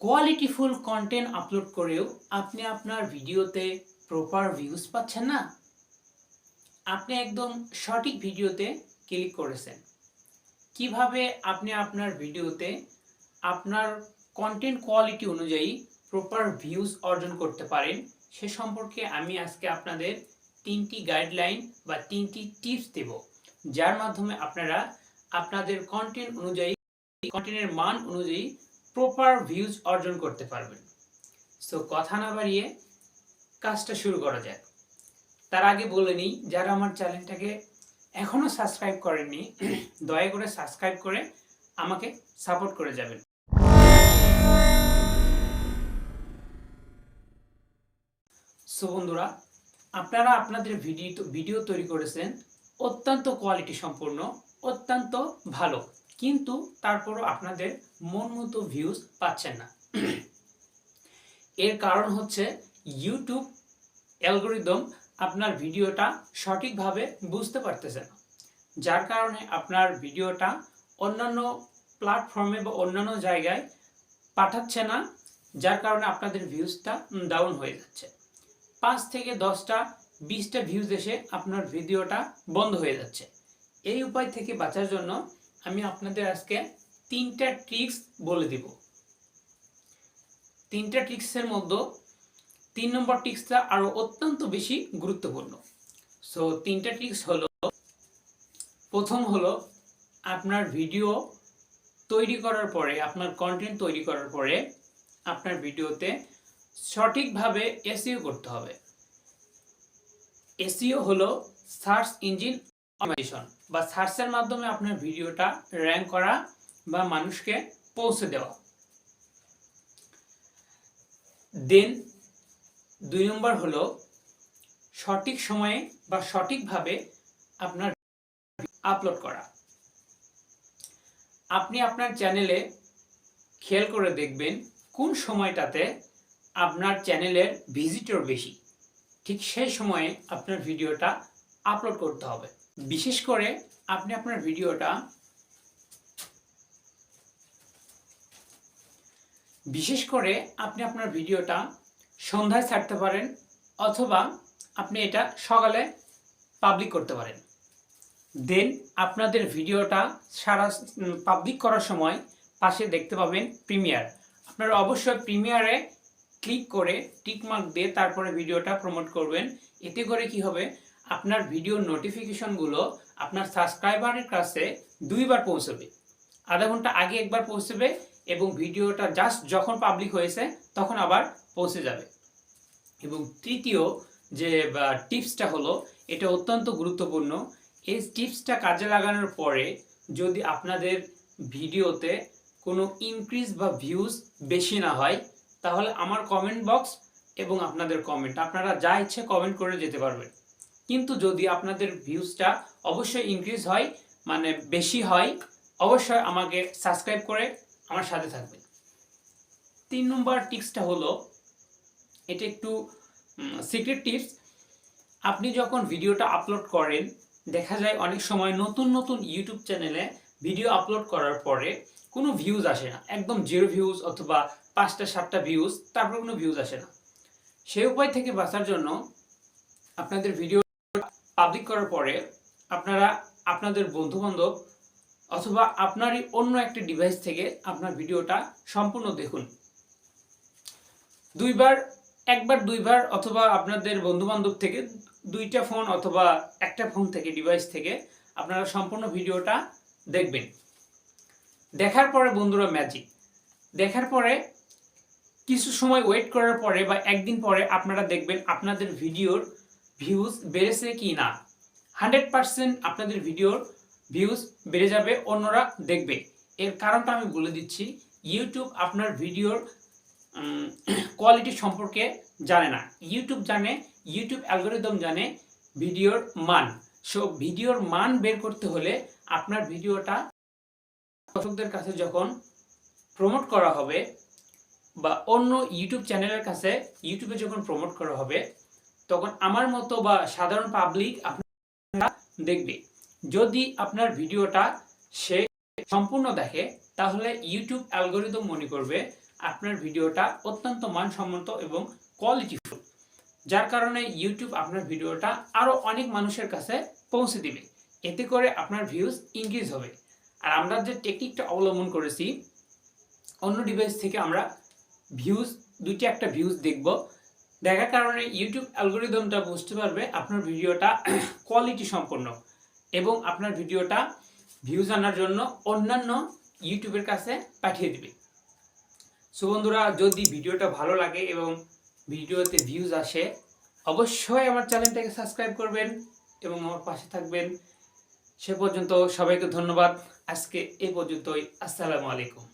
কোয়ালিটিফুল content upload করেও আপনি আপনার ভিডিওতে প্রপার ভিউজ পাচ্ছেন না। আপনি একদম সঠিক ভিডিওতে ক্লিক করেছেন। কিভাবে আপনি আপনার ভিডিওতে আপনার কন্টেন্ট কোয়ালিটি অনুযায়ী প্রপার ভিউজ অর্জন করতে পারেন সে সম্পর্কে আমি আজকে আপনাদের 3টি গাইডলাইন বা 3টি টিপস দেব, যার মাধ্যমে আপনারা আপনাদের কন্টেন্ট অনুযায়ী কন্টেন্টের মান অনুযায়ী প্রপার ভিউজ অর্জন করতে পারবেন। সো কথা না বাড়িয়ে কাজটা শুরু করা যাক। তার আগে বলে নিই, যারা আমার চ্যানেলটাকে এখনো সাবস্ক্রাইব করেননি দয়া করে সাবস্ক্রাইব করে আমাকে সাপোর্ট করে যাবেন। সো বন্ধুরা, আপনারা আপনাদের ভিডিও তৈরি করেছেন অত্যন্ত কোয়ালিটি সম্পন্ন, অত্যন্ত ভালো, কিন্তু তারপরও আপনাদের মন মতো ভিউজ পাচ্ছেন না। এর কারণ হচ্ছে ইউটিউব অ্যালগরিদম আপনার ভিডিওটা সঠিকভাবে বুঝতে পারতেছে না, যার কারণে আপনার ভিডিওটা অন্যান্য প্ল্যাটফর্মে বা অন্যান্য জায়গায় পাঠাচ্ছে না, যার কারণে আপনাদের ভিউজটা ডাউন হয়ে যাচ্ছে। 5 থেকে 10টা 20টা ভিউজ এসে আপনার ভিডিওটা বন্ধ হয়ে যাচ্ছে। এই উপায় থেকে বাঁচার জন্য আমি আপনাদের আজকে 3টা ট্রিক্স বলে দিব। 3টা ট্রিক্সের মধ্যে 3 নম্বর ট্রিক্সটা আরো অত্যন্ত বেশি গুরুত্বপূর্ণ। সো 3টা ট্রিক্স হলো, প্রথম হলো আপনার ভিডিও তৈরি করার পরে, আপনার কন্টেন্ট তৈরি করার পরে আপনার ভিডিওতে সঠিকভাবে এসইও করতে হবে। এসইও হলো সার্চ ইঞ্জিন অপটিমাইজেশন, বা সার্চের মাধ্যমে আপনার ভিডিওটা র্যাঙ্ক করা বা মানুষকে পৌঁছে দেওয়া। দেন 2 নম্বর হলো সঠিক সময়ে বা সঠিকভাবে আপনার আপলোড করা। আপনি আপনার চ্যানেলে খেয়াল করে দেখবেন কোন সময়টাতে আপনার চ্যানেলের ভিজিটর বেশি, ঠিক সেই সময়ে আপনার ভিডিওটা আপলোড করতে হবে। বিশেষ করে আপনি আপনার ভিডিওটা সন্ধ্যায় ছাড়তে পারেন, অথবা আপনি এটা সকালে পাবলিক করতে পারেন। দেন আপনাদের ভিডিওটা সারা পাবলিক করার সময় পাশে দেখতে পাবেন প্রিমিয়ার। আপনারা অবশ্যই প্রিমিয়ারে ক্লিক করে টিকমার্ক দিয়ে তারপরে ভিডিওটা প্রমোট করবেন। এতে করে কি হবে, আপনার ভিডিওর নোটিফিকেশনগুলো আপনার সাবস্ক্রাইবারের কাছে 2বার পৌঁছবে। আধা ঘন্টা আগে একবার পৌঁছবে এবং ভিডিওটা জাস্ট যখন পাবলিক হয়েছে তখন আবার পৌঁছে যাবে। এবং তৃতীয় যে টিপসটা হলো, এটা অত্যন্ত গুরুত্বপূর্ণ। এই টিপসটা কাজে লাগানোর পরে যদি আপনাদের ভিডিওতে কোনো ইনক্রিজ বা ভিউজ বেশি না হয়, তাহলে আমার কমেন্ট বক্স এবং আপনাদের কমেন্ট, আপনারা যা ইচ্ছে কমেন্ট করে যেতে পারবেন। কিন্তু যদি আপনাদের ভিউজটা অবশ্যই ইনক্রিজ হয়, মানে বেশি হয়, অবশ্যই আমাকে সাবস্ক্রাইব করে আমার সাথে থাকবেন। 3 নম্বর টিপসটা হলো, এটা একটু সিক্রেট টিপস। আপনি যখন ভিডিওটা আপলোড করেন, দেখা যায় অনেক সময় নতুন নতুন ইউটিউব চ্যানেলে ভিডিও আপলোড করার পরে কোনো ভিউজ আসে না, একদম 0 ভিউজ অথবা 5টা 7টা ভিউজ, তারপর কোনো ভিউজ আসে না। সেই উপায় থেকে বাঁচার জন্য আপনাদের ভিডিও পাবলিক করার পরে আপনারা আপনাদের বন্ধুবান্ধব অথবা আপনারই অন্য একটা ডিভাইস থেকে আপনার ভিডিওটা সম্পূর্ণ দেখুন। একবার দুইবার অথবা আপনাদের বন্ধুবান্ধব থেকে 2টা ফোন অথবা একটা ফোন থেকে, ডিভাইস থেকে আপনারা সম্পূর্ণ ভিডিওটা দেখবেন। দেখার পরে বন্ধুরা ম্যাজিক, দেখার পরে কিছু সময় ওয়েট করার পরে বা একদিন পরে আপনারা দেখবেন আপনাদের ভিডিওর ভিউজ বেড়েছে কি না। 100% আপনাদের ভিডিওর ভিউজ বেড়ে যাবে, অন্যরা দেখবে। এর কারণটা আমি বলে দিচ্ছি। ইউটিউব আপনার ভিডিওর কোয়ালিটি সম্পর্কে জানে না, ইউটিউব জানে, ইউটিউব অ্যালগরিদম জানে ভিডিওর মান। সো ভিডিওর মান বের করতে হলে আপনার ভিডিওটা দর্শকদের কাছে যখন প্রমোট করা হবে বা অন্য ইউটিউব চ্যানেলের কাছে ইউটিউবে যখন প্রমোট করা হবে, তখন আমার মতো বা সাধারণ পাবলিক আপনারা দেখবে। যদি আপনার ভিডিওটা সে সম্পূর্ণ দেখে, তাহলে ইউটিউব অ্যালগরিদম মনে করবে আপনার ভিডিওটা অত্যন্ত মানসম্মত এবং কোয়ালিটিফুল, যার কারণে ইউটিউব আপনার ভিডিওটা আরও অনেক মানুষের কাছে পৌঁছে দিবে। এতে করে আপনার ভিউজ ইনক্রিজ হবে। আর আমরা যে টেকনিকটা অবলম্বন করেছি, অন্য ডিভাইস থেকে আমরা দুইটা একটা ভিউজ দেখব, দেখার কারণে ইউটিউব অ্যালগোরিদমটা বুঝতে পারবে আপনার ভিডিওটা কোয়ালিটি সম্পন্ন এবং আপনার ভিডিওটা ভিউজ আনার জন্য অন্যান্য ইউটিউবের কাছে পাঠিয়ে দিবে। সো বন্ধুরা, যদি ভিডিওটা ভালো লাগে এবং ভিডিওতে ভিউজ আসে, অবশ্যই আমার চ্যানেলটাকে সাবস্ক্রাইব করবেন এবং আমার পাশে থাকবেন। সে পর্যন্ত সবাইকে ধন্যবাদ। আজকে এই পর্যন্তই। আসসালামু আলাইকুম।